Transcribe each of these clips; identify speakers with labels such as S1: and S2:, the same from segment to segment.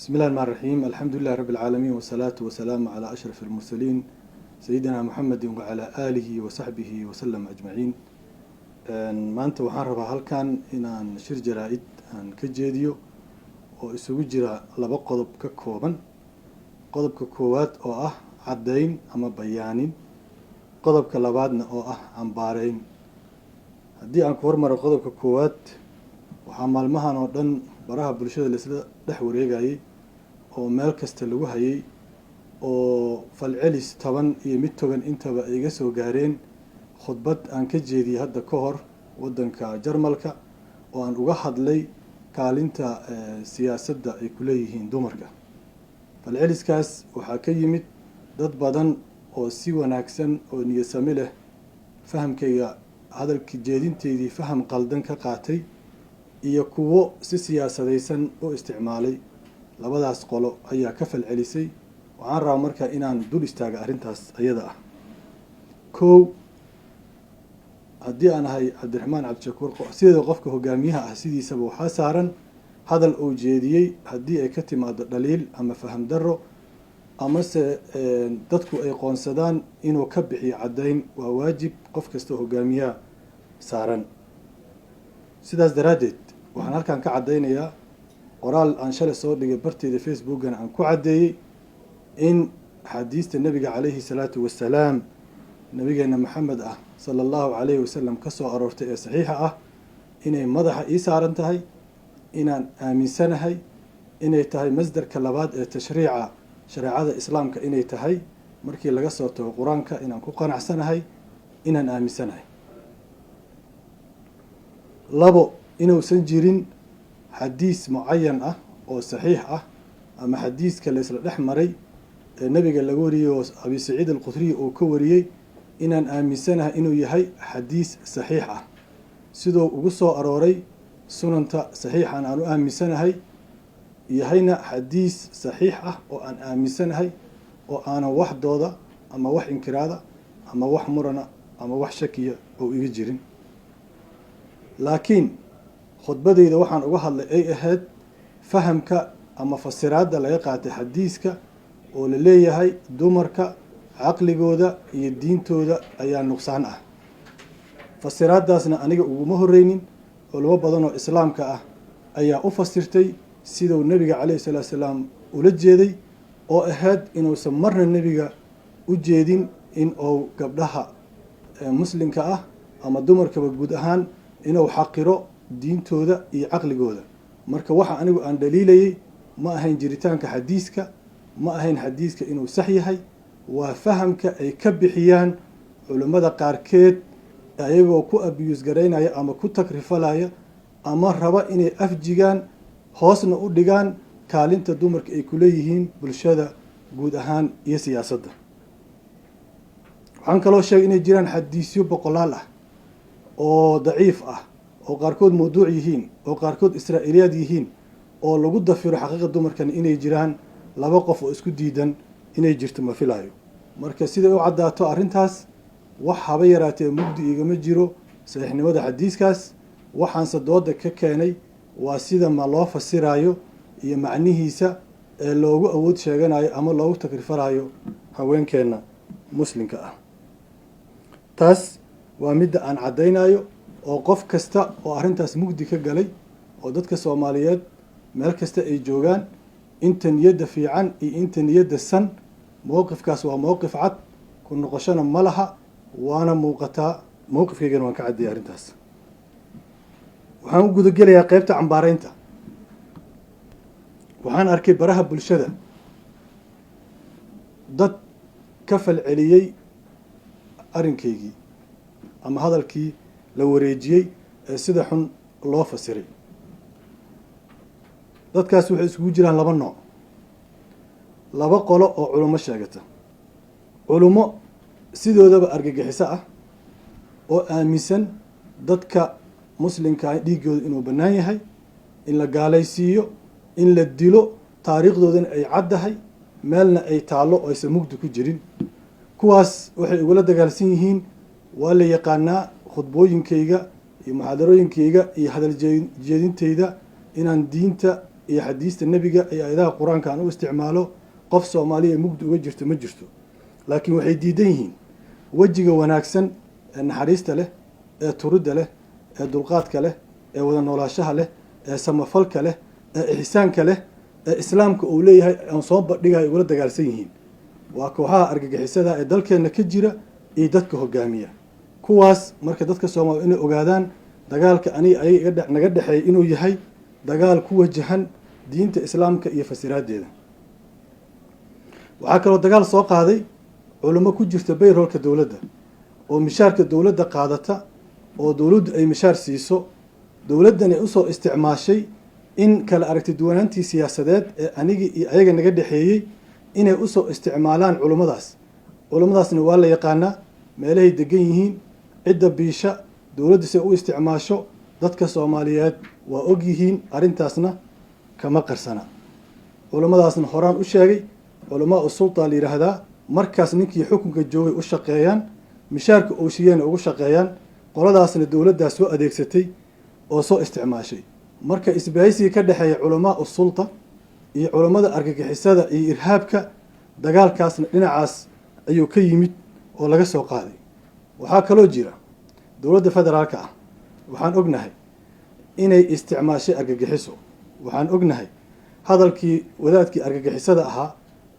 S1: بسم الله الرحمن الرحيم. الحمد لله رب العالمين والصلاة والسلام على أشرف المرسلين سيدنا محمد وعلى آله وصحبه وسلم أجمعين. maanta waxaan rabaa halkan inaan shir jaraa'id aan ka jeediyo oo isugu jira laba qodob ka kooban. qodobka koowaad oo ah caddayn ama bayaanin, qodobka labaadna oo ah cambaareyn. haddii aan ku hormaro qodobka koowaad, waxaa maalmahan oo dhan baraha bulshada laisla dhex wareegayay oo meel kasta lagu hayay oo falcelis toban iyo mid togan intaba ay iga soo gaareen khudbad aan ka jeediyey hadda ka hor waddanka Jarmalka oo aan uga hadlay kaalinta siyaasadda ay ku leeyihiin dumarka. falceliskaas waxaa ka yimid dad badan oo si wanaagsan oo niyasami leh fahamkayga hadalka jeedinteydii faham qaldan ka qaatay iyo kuwo si siyaasadaysan u isticmaalay. labadaas qolo ayaa ka falcelisay. waxaan rabaa marka inaan dul istaaga arrintaas ayada ah. kow, haddii aan ahay cabdiraxmaan cabdishakuur, sideeda qofka hogaamiyaha ah sidiisaba waxaa saaran hadal uu jeediyey haddii ay ka timaado dhaliil ama faham darro amase dadku ay qoonsadaan inuu ka bixiyo caddayn, waa waajib qof kasta hogaamiyaha saaran. sidaas daraaddeed waxaan halkan ka caddaynayaa qoraal aan shalay soo dhigay barteeda facebookana aan ku caddeeyey in xadiista nabiga calayhi salaatu wassalaam, nabigeena maxamed ah sala allahu calayhi wasalam ka soo aroortay ee saxiixa ah inay madaxa ii saaran tahay, inaan aaminsanahay inay tahay masdarka labaad ee tashriica shareecada islaamka inay tahay markii laga soo tago qur-aanka, inaan ku qanacsanahay, inaan aaminsanahay. labo, inuusan jirin xadiis mucayan ah oo saxiix ah ama xadiiska la isla dhex maray ee nabiga laga wariyey oo abi saciid alqudriy uu ka wariyey inaan aaminsanahay inuu yahay xadiis saxiix ah sidoo ugu soo arooray sunanta saxiixan aan u aaminsanahay yahayna xadiis saxiix ah oo aan aaminsanahay oo aanan wax dooda ama wax inkiraada ama wax murana ama wax shakiya oo iga jirin. laakiin khudbadeyda waxaan uga hadlay ay ahayd fahamka ama fasiraadda laga qaatay xadiiska oo la leeyahay dumarka caqligooda iyo diintooda ayaa nuqsaan ah. fasiraaddaasna aniga uguma horreynin, culamo badan oo islaamka ah ayaa u fasirtay siduu nebiga calayhi salaatu salaam ula jeeday oo ahayd inuusan marna nebiga u jeedin in uu gabdhaha muslimka ah ama dumarkaba guud ahaan inuu xaqiro diintooda iyo caqligooda. marka waxa anigu aan dhaliilayay ma ahayn jiritaanka xadiiska, ma ahayn xadiiska inuu sax yahay, waa fahamka ay ka bixiyaan culammada qaarkeed ayagoo ku abiyuus garaynaya ama ku takrifalaya ama raba inay afjigaan hoosna u dhigaan kaalinta dumarka ay ku leeyihiin bulshada guud ahaan iyo siyaasadda. waxaan kaloo sheegay inay jiraan xadiisyo boqolaal ah oo daciif ah oo qaarkood mawduuc yihiin oo qaarkood israa'iliyaad yihiin oo lagu dafiro xaqiiqa dumarkan inay jiraan laba qof oo isku diidan inay jirto ma filayo. marka siday u caddaato arrintaas wax haba yaraatee mugdi igama jiro saxiixnimada xadiiskaas. waxaanse dooda ka keenay waa sida ma loo fasirayo iyo macnihiisa ee loogu awood sheeganayo ama loogu takrifalayo haweenkeenna muslimka ah. taas waa midda aan caddaynayo oo qof kasta oo arrintaas mugdi ka galay oo dadka Soomaaliyeed meel kasta ay joogaan, inta niyadda fiican iyo inta niyadda san, mowqifkaas waa mowqif cad, ku noqoshana ma laha, waana muuqataa. mowqifkaygana waan ka caddiyay arrintaas. waxaan u gudagelayaa qaybta cambaareynta. waxaan arkay baraha bulshada dad ka falceliyey arrinkaygii ama hadalkii la wareejiyey ee sida xun loo fasiray. dadkaas waxay isugu jiraan laba nooc, laba qolo oo culummo sheegata. culummo sidoodaba argagixiso ah oo aaminsan dadka muslimka dhiiggooda inuu bannaan yahay, in la gaalaysiiyo, in la dilo, taariikhdoodana ay caddahay, meelna ay taallo oo aysan mugdi ku jirin. kuwaas waxay igula dagaalsan yihiin, waa la yaqaanaa khudbooyinkayga iyo muxaadarooyinkayga iyo hadal jeedintayda inaan diinta iyo xadiista nebiga iyo aayadaha qur-aanka aan u isticmaalo qof soomaaliya mugdi uga jirto ma jirto, laakiin waxay diidan yihiin wejiga wanaagsan ee naxariista leh, ee turidda leh, ee dulqaadka leh, ee wada noolaashaha leh, ee samafalka leh, ee ixsaanka leh, ee islaamka uu leeyahay aan soo bandhigayo ugula dagaalsan yihiin. waa kooxaha argagixisada ee dalkeenna ka jira iyo dadka hogaamiya. kuwaas marka dadka Soomaaliyeed inay ogaadaan dagaalka aniga naga dhaxeeya inuu yahay dagaal ku wajahan diinta islaamka iyo fasiraadeeda. waxaa kaloo dagaal soo qaaday culimo ku jirta bayroolka dowladda oo mishaarka dowladda qaadata, oo dowladdu ay mishaar siiso, dowladdan ay usoo isticmaashay in kala aragti duwanaantii siyaasadeed ee aniga iyo ayaga naga dhaxeeyey inay usoo isticmaalaan culimadaasna waa la yaqaanaa meelahay degan yihiin, cidda biisha dowladda si u isticmaasho dadka Soomaaliyeed waa og yihiin, arrintaasna kama qarsana. culimadaasna horaan u sheegay, culamaa sulta la yiraahdaa, markaas ninkii xukunka joogay u shaqeeyaan, mishaarka uu siiyeen ugu shaqeeyaan, qoladaasna dowladdaas soo adeegsatay oo soo isticmaashay. marka isbahaysiga ka dhaxeeya culamaa sulta iyo culimada argagixisada iyo irhaabka, dagaalkaasna dhinacaas ayuu ka yimid oo laga soo qaaday. waxaa kaloo jira dowladda federaalka ah, waxaan ognahay inay isticmaashay argagixiso. waxaan ognahay hadalkii wadaadkii argagixisada ahaa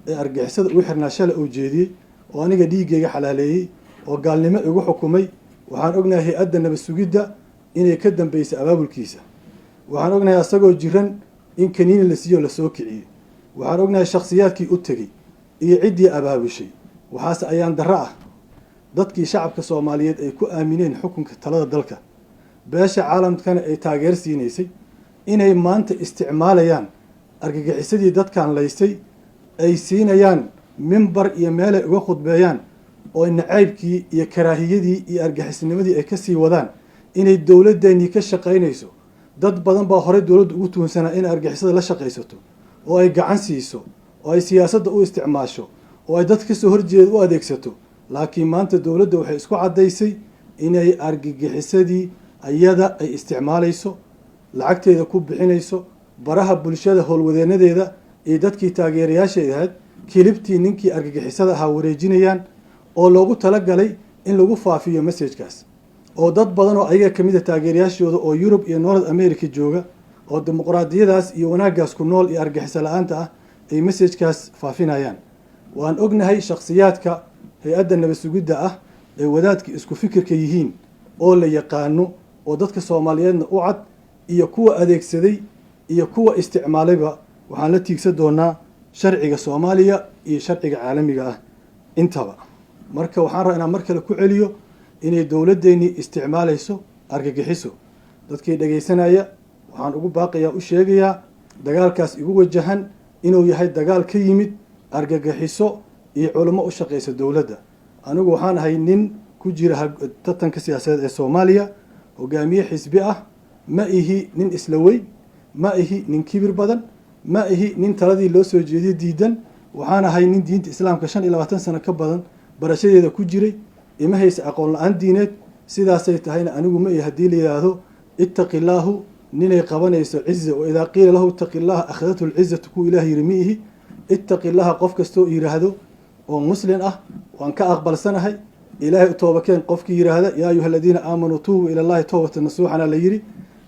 S1: ee argagixisada ugu xirnaa shalay uu jeediyey oo aniga dhiiggayga xalaaleeyey oo gaalnimo igu xukumay. waxaan ognahay hay-adda nabad sugidda inay ka dambeysay abaabulkiisa. waxaan ognahay asagoo jiran in kaniini la siiyo lasoo kiciyey. waxaan ognahay shakhsiyaadkii u tegey iyo ciddii abaabushay. waxaase ayaan darro ah dadkii shacabka Soomaaliyeed ay ku aamineen xukunka talada dalka, beesha caalamkana ay taageer siinaysay, inay maanta isticmaalayaan argagixisadii dadkan laysay, ay siinayaan mimbar iyo meelay uga khudbeeyaan oo nacaybkii iyo karaahiyadii iyo argagixisnimadii ay kasii wadaan, inay dowladeennii ka shaqaynayso. dad badan baa horey dowladda ugu tuhunsanaa inay argagixisada la shaqaysato oo ay gacan siiso oo ay siyaasadda u isticmaasho oo ay dad kasoo horjeeda u adeegsato. laakiin maanta dowladda waxay isku caddaysay inay argagixisadii ayada ay isticmaalayso, lacagteeda ku bixinayso, baraha bulshada howlwadeenadeeda iyo dadkii taageerayaasheeda ahayd kilibtii ninkii argagixisada ahaa wareejinayaan, oo loogu talagalay in lagu faafiyo messajkaas. oo dad badan oo ayaga kamid ah taageerayaashooda oo Yurub iyo North America jooga oo dimuqraadiyadaas iyo wanaaggaas ku nool iyo argagixisada la'aanta ah ay messajkaas faafinayaan. waan ognahay shakhsiyaadka hay-adda nabad sugidda ah ee wadaadka isku fikirka yihiin oo la yaqaano oo dadka Soomaaliyeedna u cad, iyo kuwa adeegsaday iyo kuwa isticmaalayba. waxaan la tiigsan doonaa sharciga Soomaaliya iyo sharciga caalamiga ah intaba. marka waxaan rabaa inaan mar kale ku celiyo inay dowladdeennii isticmaalayso argagixiso. dadkii dhagaysanaya waxaan ugu baaqayaa, u sheegayaa dagaalkaas igu wajahan inuu yahay dagaal ka yimid argagixiso iyo culimo u shaqaysa dowladda. anigu waxaan ahay nin ku jira tartanka siyaasadeed ee Soomaaliya, hogaamiye xisbi ah, ma ihi nin isla weyn, ma ihi nin kibir badan, ma ihi nin taladii loo soo jeediyo diidan. waxaan ahay nin diinta islaamka 25 sano ka badan barashadeeda ku jiray, ima haysa aqoon la-aan diineed. sidaasay tahayna anigu ma ihi haddii la yidhaahdo ittaqillaahu ninay qabanayso ciza, wa idaa qiila lahu ittaqillaha akhadathu lcizatu ku ilaah yiri ma ihi. ittaqillaha qof kastoo yidhaahdo oo muslim ah waan ka aqbalsanahay. ilaahay u toobakeen qofkii yidhaahda yaa ayuha aladiina aamanuu tuubuu ila llahi towbatan nasuuxana la yidhi.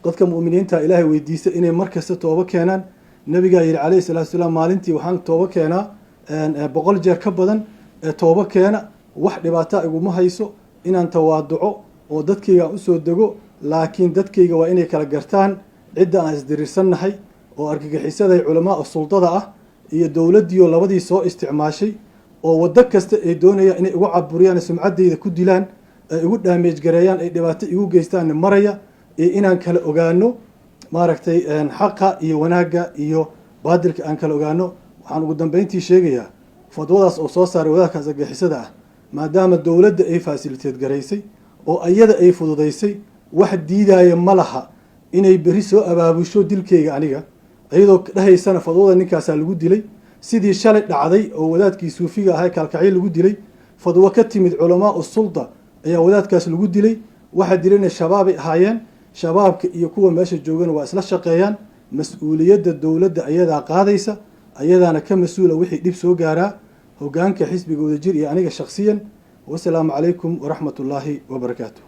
S1: dadka mu'miniinta ilaahay weydiisa inay markasta toobo keenaan. nabigaa yidhi calayhi salaatu wasalaam, maalintii waxaan toobo keenaa 100 jeer ka badan ee toobo keena. wax dhibaato iguma hayso inaan tawaaduco oo dadkayga aan usoo dego, laakiin dadkayga waa inay kala gartaan cidda aan isdirirsannahay oo argagixisaday culamaa sultada ah iyo dowladdiioo labadii soo isticmaashay oo waddo kasta ay doonayaan inay igu caburiyaan, sumcaddayda ku dilaan, ay igu dhaameej gareeyaan, ay dhibaato igu geystaan maraya. iyo inaan kala ogaano maaragtay xaqa iyo wanaagga iyo baadilka aan kala ogaano. waxaan ugu dambeyntii sheegayaa fadwadaas oo soo saaray wadaadkaas argagixisada ah, maadaama dowladda ay faasiliteed garaysay oo ayada ay fududaysay, wax diidaya ma laha inay berri soo abaabusho dilkayga aniga, iyadoo dhahaysana fadwada ninkaasaa lagu dilay. sidii shalay dhacday oo wadaadkii suufiga ahaa kaalkacyo lagu dilay, fadwo ka timid culamaa sulta ayaa wadaadkaas lagu dilay. waxa dilayna shabaabay ahaayeen. shabaabka iyo kuwa meesha joogana waa isla shaqeeyaan. mas-uuliyadda dowladda ayadaa qaadaysa, ayadaana ka mas-uula wixii dhib soo gaaraa hoggaanka xisbiga wadajir iyo aniga shakhsiyan. wasalaamu calaykum waraxmat ullaahi wabarakaatu.